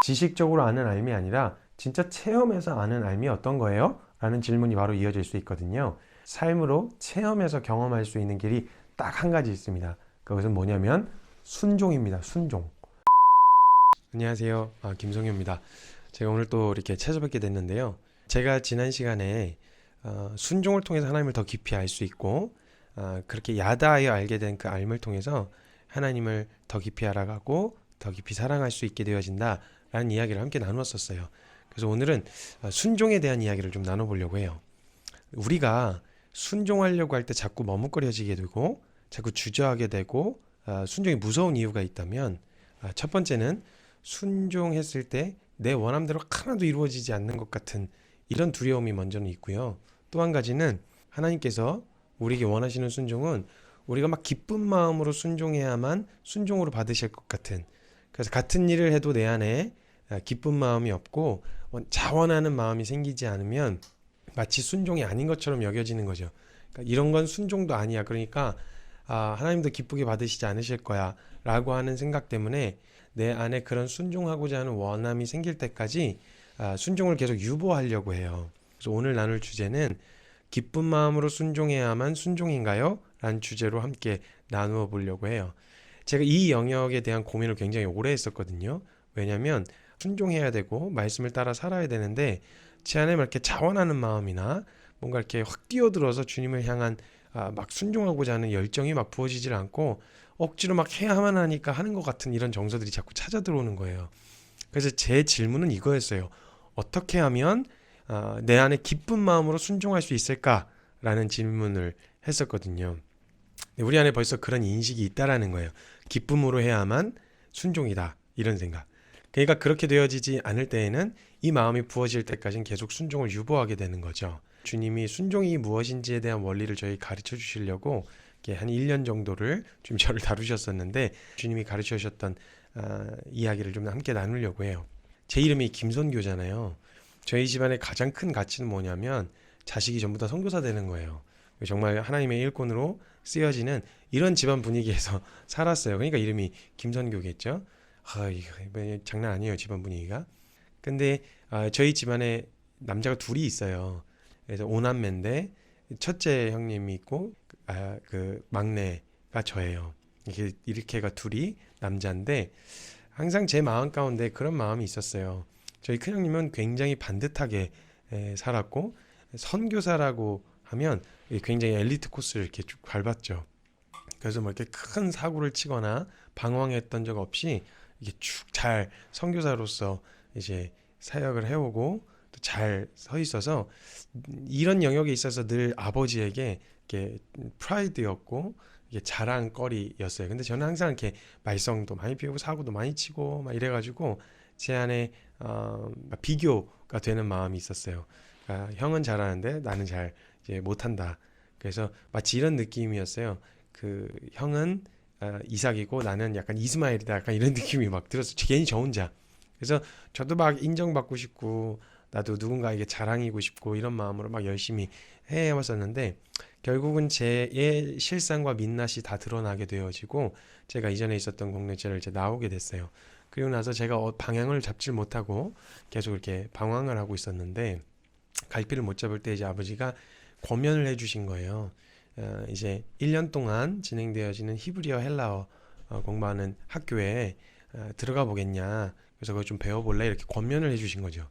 지식적으로 아는 알미 아니라 진짜 체험해서 아는 알미 어떤 거예요? 라는 질문이 바로 이어질 수 있거든요. 삶으로 체험해서 경험할 수 있는 길이 딱 한 가지 있습니다. 그것은 뭐냐면 순종입니다. 순종. 안녕하세요. 김성효입니다. 제가 오늘 또 이렇게 찾아뵙게 됐는데요. 제가 지난 시간에 순종을 통해서 하나님을 더 깊이 알 수 있고 그렇게 야다하여 알게 된 그 알을 통해서 하나님을 더 깊이 알아가고 더 깊이 사랑할 수 있게 되어진다 라는 이야기를 함께 나누었었어요. 그래서 오늘은 순종에 대한 이야기를 좀 나눠보려고 해요. 우리가 순종하려고 할 때 자꾸 머뭇거려지게 되고 자꾸 주저하게 되고 순종이 무서운 이유가 있다면 첫 번째는 순종했을 때 내 원함대로 하나도 이루어지지 않는 것 같은 이런 두려움이 먼저는 있고요. 또 한 가지는 하나님께서 우리에게 원하시는 순종은 우리가 막 기쁜 마음으로 순종해야만 순종으로 받으실 것 같은, 그래서 같은 일을 해도 내 안에 기쁜 마음이 없고 자원하는 마음이 생기지 않으면 마치 순종이 아닌 것처럼 여겨지는 거죠. 그러니까 이런 건 순종도 아니야. 그러니까 하나님도 기쁘게 받으시지 않으실 거야 라고 하는 생각 때문에 내 안에 그런 순종하고자 하는 원함이 생길 때까지 순종을 계속 유보하려고 해요. 그래서 오늘 나눌 주제는 기쁜 마음으로 순종해야만 순종인가요? 라는 주제로 함께 나누어 보려고 해요. 제가 이 영역에 대한 고민을 굉장히 오래 했었거든요. 왜냐하면 순종해야 되고 말씀을 따라 살아야 되는데 제 안에 막 이렇게 자원하는 마음이나 뭔가 이렇게 확 뛰어들어서 주님을 향한 막 순종하고자 하는 열정이 막 부어지질 않고 억지로 막 해야만 하니까 하는 것 같은 이런 정서들이 자꾸 찾아 들어오는 거예요. 그래서 제 질문은 이거였어요. 어떻게 하면 내 안에 기쁜 마음으로 순종할 수 있을까라는 질문을 했었거든요. 우리 안에 벌써 그런 인식이 있다라는 거예요. 기쁨으로 해야만 순종이다. 이런 생각. 그러니까 그렇게 되어지지 않을 때에는 이 마음이 부어질 때까지는 계속 순종을 유보하게 되는 거죠. 주님이 순종이 무엇인지에 대한 원리를 저희 가르쳐 주시려고 한 1년 정도를 좀 저를 다루셨었는데 주님이 가르쳐 주셨던 이야기를 좀 함께 나누려고 해요. 제 이름이 김선교잖아요. 저희 집안의 가장 큰 가치는 뭐냐면 자식이 전부 다 선교사 되는 거예요. 정말 하나님의 일꾼으로 쓰여지는 이런 집안 분위기에서 살았어요. 그러니까 이름이 김선교겠죠. 이거 장난 아니에요, 집안 분위기가. 근데 저희 집안에 남자가 둘이 있어요. 그래서 오남매인데 첫째 형님이 있고 그 막내가 저예요. 이렇게가 둘이 남자인데 항상 제 마음 가운데 그런 마음이 있었어요. 저희 큰형님은 굉장히 반듯하게 살았고 선교사라고 하면 굉장히 엘리트 코스를 이렇게 쭉 밟았죠. 그래서 뭐 이렇게 큰 사고를 치거나 방황했던 적 없이 이게 쭉 잘 선교사로서 이제 사역을 해오고 또 잘 서 있어서 이런 영역에 있어서 늘 아버지에게 이게 프라이드였고 이게 자랑거리였어요. 근데 저는 항상 이렇게 말썽도 많이 피우고 사고도 많이 치고 막 이래가지고 제 안에 비교가 되는 마음이 있었어요. 그러니까 형은 잘하는데 나는 잘 이제 못한다. 그래서 마치 이런 느낌이었어요. 그 형은 이삭이고 나는 약간 이스마엘이다. 약간 이런 느낌이 막 들었어요. 괜히 저 혼자. 그래서 저도 막 인정받고 싶고 나도 누군가에게 자랑이고 싶고 이런 마음으로 막 열심히 해왔었는데 결국은 제 실상과 민낯이 다 드러나게 되어지고 제가 이전에 있었던 공동체를 이제 나오게 됐어요. 그리고 나서 제가 방향을 잡질 못하고 계속 이렇게 방황을 하고 있었는데 갈피를 못 잡을 때 이제 아버지가 권면을 해주신 거예요. 이제 1년 동안 진행되어지는 히브리어 헬라어 공부하는 학교에 들어가 보겠냐. 그래서 그걸 좀 배워볼래? 이렇게 권면을 해주신 거죠.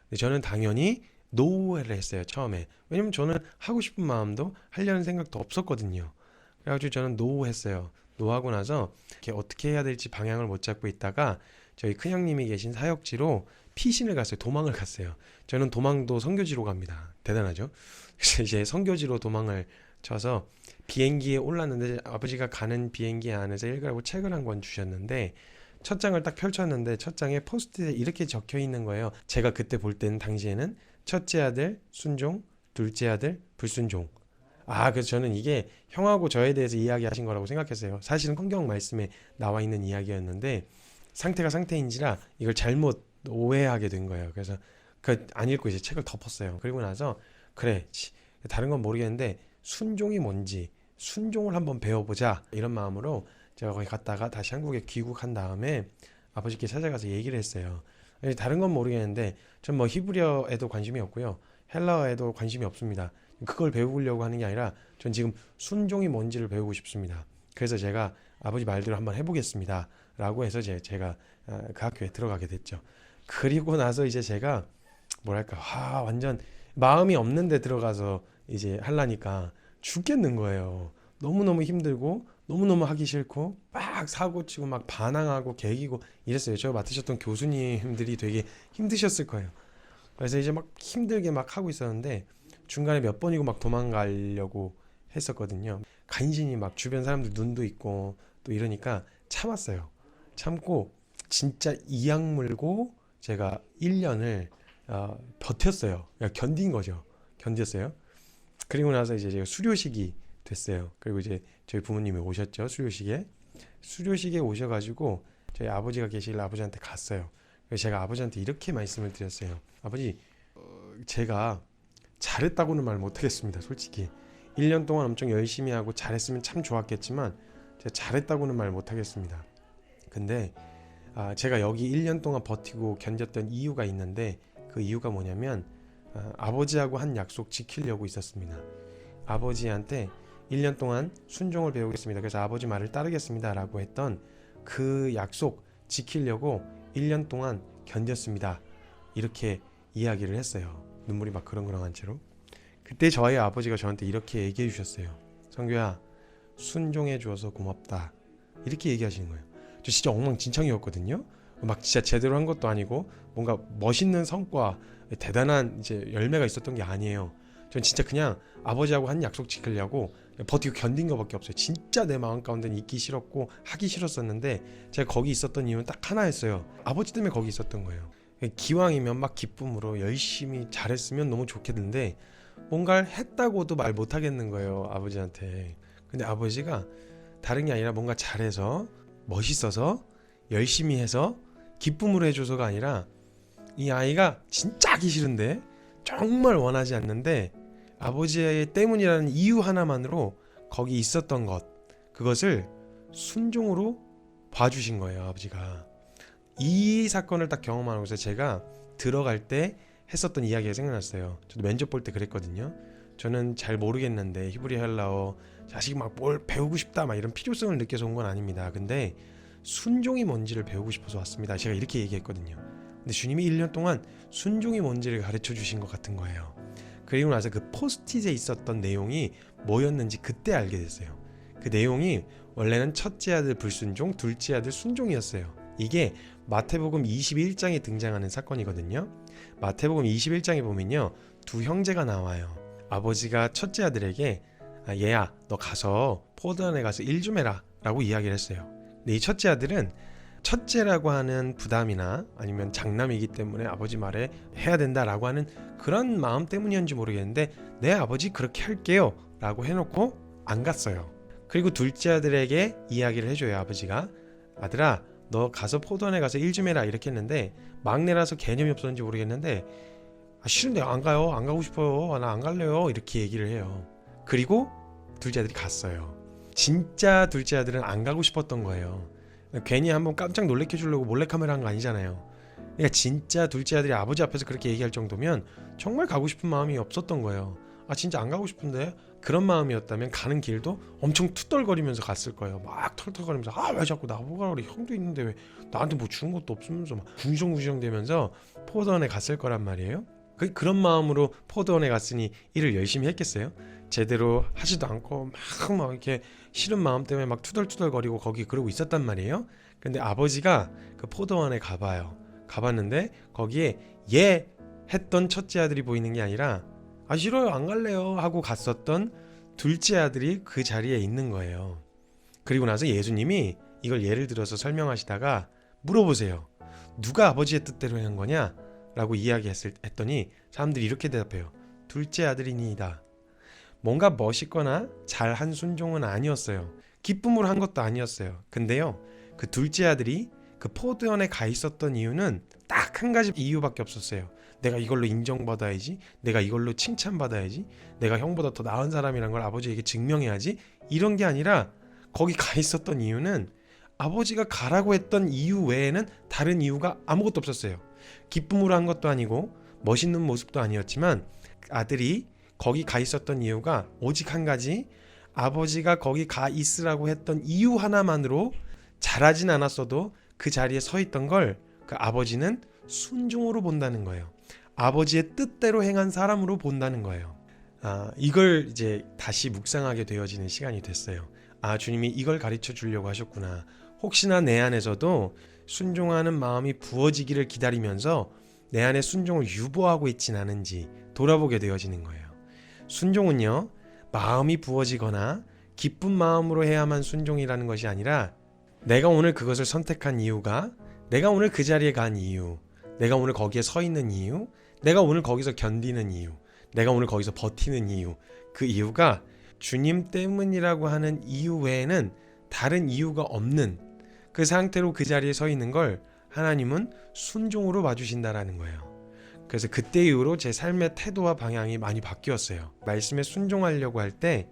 근데 저는 당연히 노를 했어요, 처음에. 왜냐면 저는 하고 싶은 마음도 하려는 생각도 없었거든요. 그래가지고 저는 노 했어요. 노하고 나서 이렇게 어떻게 해야 될지 방향을 못 잡고 있다가 저희 큰형님이 계신 사역지로 피신을 갔어요. 도망을 갔어요. 저는 도망도 선교지로 갑니다. 대단하죠? 그래서 이제 선교지로 도망을 쳐서 비행기에 올랐는데 아버지가 가는 비행기 안에서 읽으라고 책을 한 권 주셨는데 첫 장을 딱 펼쳤는데 첫 장에 포스트잇에 이렇게 적혀 있는 거예요. 제가 그때 볼 때는 당시에는 첫째 아들 순종, 둘째 아들 불순종. 그래서 저는 이게 형하고 저에 대해서 이야기하신 거라고 생각했어요. 사실은 성경 말씀에 나와 있는 이야기였는데 상태가 상태인지라 이걸 잘못 오해하게 된 거예요. 그래서 그 안 읽고 이제 책을 덮었어요. 그리고 나서 그래, 다른 건 모르겠는데 순종이 뭔지 순종을 한번 배워보자 이런 마음으로 제가 거기 갔다가 다시 한국에 귀국한 다음에 아버지께 찾아가서 얘기를 했어요. 다른 건 모르겠는데 전 뭐 히브리어에도 관심이 없고요. 헬라어에도 관심이 없습니다. 그걸 배우려고 하는 게 아니라 전 지금 순종이 뭔지를 배우고 싶습니다. 그래서 제가 아버지 말대로 한번 해보겠습니다. 라고 해서 제가 그 학교에 들어가게 됐죠. 그리고 나서 이제 제가 뭐랄까, 완전 마음이 없는데 들어가서 이제 하려니까 죽겠는 거예요. 너무너무 힘들고 너무너무 하기 싫고 막 사고치고 막 반항하고 개기고 이랬어요. 저 맡으셨던 교수님들이 되게 힘드셨을 거예요. 그래서 이제 막 힘들게 막 하고 있었는데 중간에 몇 번이고 막 도망가려고 했었거든요. 간신히 막 주변 사람들 눈도 있고 또 이러니까 참았어요. 참고 진짜 이악 물고 제가 1년을 버텼어요. 그냥 견딘 거죠. 견뎠어요. 그리고 나서 이제 제가 수료식이 됐어요. 그리고 이제 저희 부모님이 오셨죠. 수료식에 오셔가지고 저희 아버지가 계실 아버지한테 갔어요. 그래서 제가 아버지한테 이렇게 말씀을 드렸어요. 아버지, 제가 잘했다고는 말 못하겠습니다. 솔직히 1년 동안 엄청 열심히 하고 잘했으면 참 좋았겠지만 제가 잘했다고는 말 못하겠습니다. 근데 제가 여기 1년 동안 버티고 견뎠던 이유가 있는데 그 이유가 뭐냐면 아버지하고 한 약속 지키려고 있었습니다. 아버지한테 1년 동안 순종을 배우겠습니다. 그래서 아버지 말을 따르겠습니다. 라고 했던 그 약속 지키려고 1년 동안 견뎠습니다. 이렇게 이야기를 했어요. 눈물이 막 그렁그렁한 채로. 그때 저희 아버지가 저한테 이렇게 얘기해 주셨어요. 성규야, 순종해 주어서 고맙다. 이렇게 얘기하시는 거예요. 저 진짜 엉망진창이었거든요. 막 진짜 제대로 한 것도 아니고 뭔가 멋있는 성과, 대단한 이제 열매가 있었던 게 아니에요. 전 진짜 그냥 아버지하고 한 약속 지키려고 버티고 견딘 것밖에 없어요. 진짜 내 마음 가운데는 있기 싫었고 하기 싫었었는데 제가 거기 있었던 이유는 딱 하나였어요. 아버지 때문에 거기 있었던 거예요. 기왕이면 막 기쁨으로 열심히 잘했으면 너무 좋겠는데 뭔가를 했다고도 말 못하겠는 거예요. 아버지한테. 근데 아버지가 다른 게 아니라 뭔가 잘해서 멋있어서 열심히 해서 기쁨으로 해줘서가 아니라 이 아이가 진짜 하기 싫은데 정말 원하지 않는데 아버지 때문이라는 이유 하나만으로 거기 있었던 것, 그것을 순종으로 봐주신 거예요. 아버지가. 이 사건을 딱 경험하고서 제가 들어갈 때 했었던 이야기가 생각났어요. 저도 면접 볼 때 그랬거든요. 저는 잘 모르겠는데 히브리 헬라어 자식이 막 뭘 배우고 싶다 막 이런 필요성을 느껴서 온 건 아닙니다. 근데 순종이 뭔지를 배우고 싶어서 왔습니다. 제가 이렇게 얘기했거든요. 근데 주님이 1년 동안 순종이 뭔지를 가르쳐 주신 것 같은 거예요. 그리고 나서 그 포스트잇에 있었던 내용이 뭐였는지 그때 알게 됐어요. 그 내용이 원래는 첫째 아들 불순종, 둘째 아들 순종이었어요. 이게 마태복음 21장에 등장하는 사건이거든요. 마태복음 21장에 보면요, 두 형제가 나와요. 아버지가 첫째 아들에게 얘야, 너 가서 포도원에 가서 일 좀 해라 라고 이야기를 했어요. 근데 이 첫째 아들은 첫째라고 하는 부담이나 아니면 장남이기 때문에 아버지 말에 해야 된다라고 하는 그런 마음 때문이었는지 모르겠는데 네, 아버지 그렇게 할게요 라고 해놓고 안 갔어요. 그리고 둘째 아들에게 이야기를 해줘요. 아버지가, 아들아, 너 가서 포도원에 가서 일 좀 해라 이렇게 했는데 막내라서 개념이 없었는지 모르겠는데 싫은데 안 가요, 안 가고 싶어요, 나 안 갈래요 이렇게 얘기를 해요. 그리고 둘째 아들이 갔어요. 진짜 둘째 아들은 안 가고 싶었던 거예요. 괜히 한번 깜짝 놀래켜 주려고 몰래카메라 한 거 아니잖아요. 그러니까 진짜 둘째 아들이 아버지 앞에서 그렇게 얘기할 정도면 정말 가고 싶은 마음이 없었던 거예요. 진짜 안 가고 싶은데, 그런 마음이었다면 가는 길도 엄청 투덜거리면서 갔을 거예요. 막 털털거리면서 왜 자꾸 나보고 가라 그래, 형도 있는데 왜 나한테 뭐 주는 것도 없으면서 막 궁시렁궁시렁 대면서 포도원에 갔을 거란 말이에요. 그런 마음으로 포도원에 갔으니 일을 열심히 했겠어요? 제대로 하지도 않고 막 이렇게 싫은 마음 때문에 막 투덜투덜거리고 거기 그러고 있었단 말이에요. 근데 아버지가 그 포도원에 가봤는데 거기에 예 했던 첫째 아들이 보이는 게 아니라 싫어요, 안 갈래요 하고 갔었던 둘째 아들이 그 자리에 있는 거예요. 그리고 나서 예수님이 이걸 예를 들어서 설명하시다가 물어보세요. 누가 아버지의 뜻대로 한 거냐? 라고 이야기했더니 사람들이 이렇게 대답해요. 둘째 아들이니이다. 뭔가 멋있거나 잘한 순종은 아니었어요. 기쁨으로 한 것도 아니었어요. 근데요, 그 둘째 아들이 그 포도원에 가 있었던 이유는 딱 한 가지 이유밖에 없었어요. 내가 이걸로 인정받아야지, 내가 이걸로 칭찬받아야지, 내가 형보다 더 나은 사람이란 걸 아버지에게 증명해야지, 이런 게 아니라 거기 가 있었던 이유는 아버지가 가라고 했던 이유 외에는 다른 이유가 아무것도 없었어요. 기쁨으로 한 것도 아니고 멋있는 모습도 아니었지만 아들이 거기 가 있었던 이유가 오직 한 가지, 아버지가 거기 가 있으라고 했던 이유 하나만으로 잘하진 않았어도 그 자리에 서 있던 걸 그 아버지는 순종으로 본다는 거예요. 아버지의 뜻대로 행한 사람으로 본다는 거예요. 이걸 이제 다시 묵상하게 되어지는 시간이 됐어요. 주님이 이걸 가르쳐 주려고 하셨구나. 혹시나 내 안에서도 순종하는 마음이 부어지기를 기다리면서 내 안에 순종을 유보하고 있진 않은지 돌아보게 되어지는 거예요. 순종은요, 마음이 부어지거나 기쁜 마음으로 해야만 순종이라는 것이 아니라 내가 오늘 그것을 선택한 이유가, 내가 오늘 그 자리에 간 이유, 내가 오늘 거기에 서 있는 이유, 내가 오늘 거기서 견디는 이유, 내가 오늘 거기서 버티는 이유, 그 이유가 주님 때문이라고 하는 이유 외에는 다른 이유가 없는 그 상태로 그 자리에 서 있는 걸 하나님은 순종으로 봐주신다라는 거예요. 그래서 그때 이후로 제 삶의 태도와 방향이 많이 바뀌었어요. 말씀에 순종하려고 할 때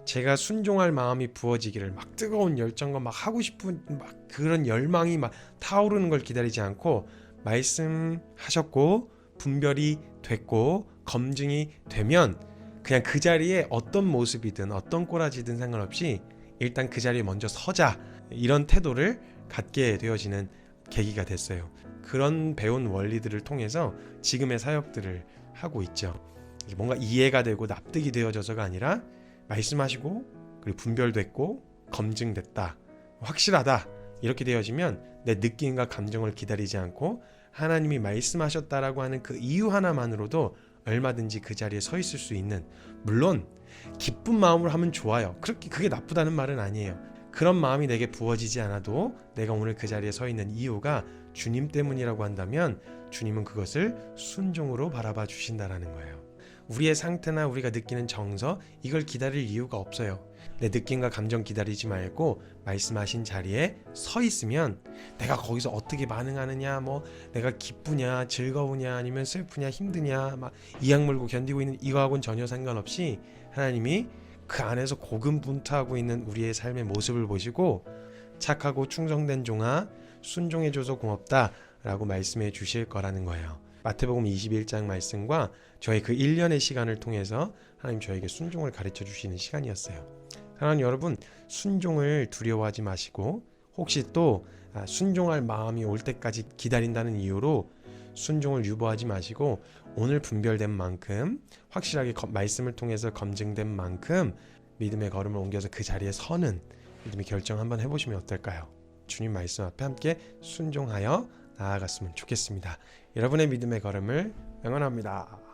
제가 순종할 마음이 부어지기를 막 뜨거운 열정과 막 하고 싶은 막 그런 열망이 막 타오르는 걸 기다리지 않고 말씀하셨고 분별이 됐고 검증이 되면 그냥 그 자리에 어떤 모습이든 어떤 꼬라지든 상관없이 일단 그 자리에 먼저 서자, 이런 태도를 갖게 되어지는 계기가 됐어요. 그런 배운 원리들을 통해서 지금의 사역들을 하고 있죠. 뭔가 이해가 되고 납득이 되어져서가 아니라 말씀하시고 그리고 분별됐고 검증됐다, 확실하다, 이렇게 되어지면 내 느낌과 감정을 기다리지 않고 하나님이 말씀하셨다라고 하는 그 이유 하나만으로도 얼마든지 그 자리에 서 있을 수 있는, 물론 기쁜 마음으로 하면 좋아요. 그게 나쁘다는 말은 아니에요. 그런 마음이 내게 부어지지 않아도 내가 오늘 그 자리에 서 있는 이유가 주님 때문이라고 한다면 주님은 그것을 순종으로 바라봐 주신다라는 거예요. 우리의 상태나 우리가 느끼는 정서, 이걸 기다릴 이유가 없어요. 내 느낌과 감정 기다리지 말고 말씀하신 자리에 서 있으면 내가 거기서 어떻게 반응하느냐, 뭐 내가 기쁘냐 즐거우냐 아니면 슬프냐 힘드냐 막 이악 물고 견디고 있는 이거하고는 전혀 상관없이 하나님이 그 안에서 고군분투하고 있는 우리의 삶의 모습을 보시고 착하고 충성된 종아 순종해줘서 고맙다 라고 말씀해 주실 거라는 거예요. 마태복음 21장 말씀과 저의 그 1년의 시간을 통해서 하나님 저에게 순종을 가르쳐 주시는 시간이었어요. 사랑하는 여러분, 순종을 두려워하지 마시고 혹시 또 순종할 마음이 올 때까지 기다린다는 이유로 순종을 유보하지 마시고 오늘 분별된 만큼, 확실하게 말씀을 통해서 검증된 만큼 믿음의 걸음을 옮겨서 그 자리에 서는 믿음의 결정 한번 해보시면 어떨까요? 주님 말씀 앞에 함께 순종하여 나아갔으면 좋겠습니다. 여러분의 믿음의 걸음을 응원합니다.